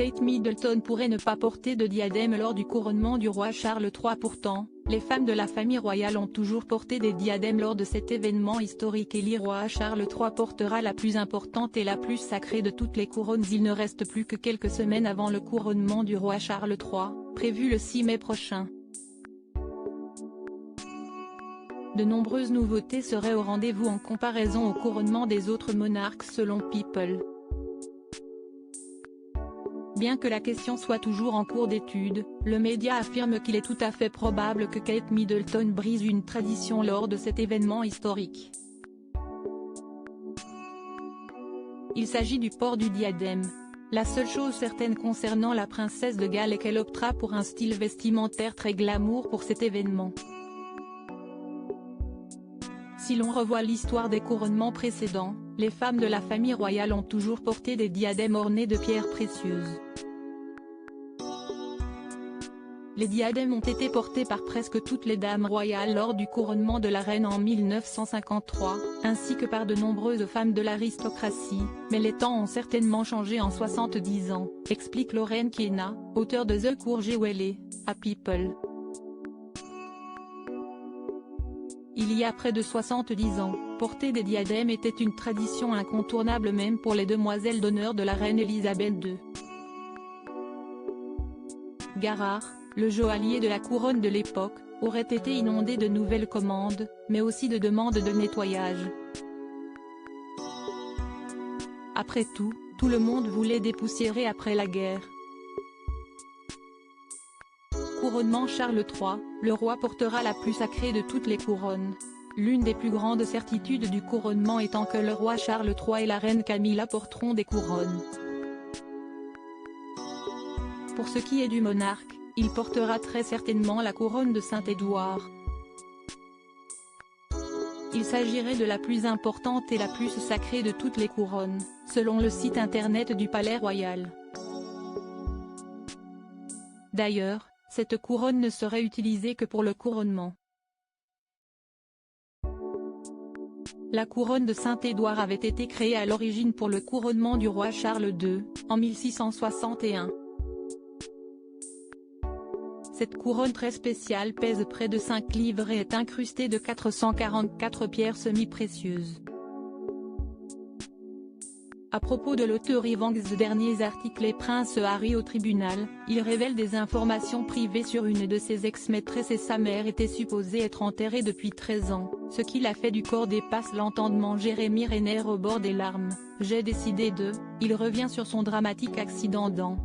Kate Middleton pourrait ne pas porter de diadème lors du couronnement du roi Charles III. Pourtant, les femmes de la famille royale ont toujours porté des diadèmes lors de cet événement historique et le roi Charles III portera la plus importante et la plus sacrée de toutes les couronnes. Il ne reste plus que quelques semaines avant le couronnement du roi Charles III, prévu le 6 mai prochain. De nombreuses nouveautés seraient au rendez-vous en comparaison au couronnement des autres monarques selon People. Bien que la question soit toujours en cours d'étude, le média affirme qu'il est tout à fait probable que Kate Middleton brise une tradition lors de cet événement historique. Il s'agit du port du diadème. La seule chose certaine concernant la princesse de Galles est qu'elle optera pour un style vestimentaire très glamour pour cet événement. Si l'on revoit l'histoire des couronnements précédents, les femmes de la famille royale ont toujours porté des diadèmes ornés de pierres précieuses. Les diadèmes ont été portés par presque toutes les dames royales lors du couronnement de la reine en 1953, ainsi que par de nombreuses femmes de l'aristocratie, mais les temps ont certainement changé en 70 ans, explique Lorraine Kiena, auteure de The Cour Jewelry, à People. Il y a près de 70 ans, porter des diadèmes était une tradition incontournable même pour les demoiselles d'honneur de la reine Elisabeth II. Garrard, le joaillier de la couronne de l'époque, aurait été inondé de nouvelles commandes, mais aussi de demandes de nettoyage. Après tout le monde voulait dépoussiérer après la guerre. Couronnement Charles III, le roi portera la plus sacrée de toutes les couronnes. L'une des plus grandes certitudes du couronnement étant que le roi Charles III et la reine Camilla porteront des couronnes. Pour ce qui est du monarque, il portera très certainement la couronne de Saint-Édouard. Il s'agirait de la plus importante et la plus sacrée de toutes les couronnes, selon le site internet du Palais Royal. D'ailleurs, cette couronne ne serait utilisée que pour le couronnement. La couronne de Saint-Édouard avait été créée à l'origine pour le couronnement du roi Charles II, en 1661. Cette couronne très spéciale pèse près de 5 livres et est incrustée de 444 pierres semi-précieuses. À propos de l'auteur Evans, ce dernier article et Prince Harry au tribunal, il révèle des informations privées sur une de ses ex-maîtresses et sa mère était supposée être enterrée depuis 13 ans, ce qui l'a fait du corps dépasse l'entendement. Jérémy Renner au bord des larmes, j'ai décidé de, il revient sur son dramatique accident dans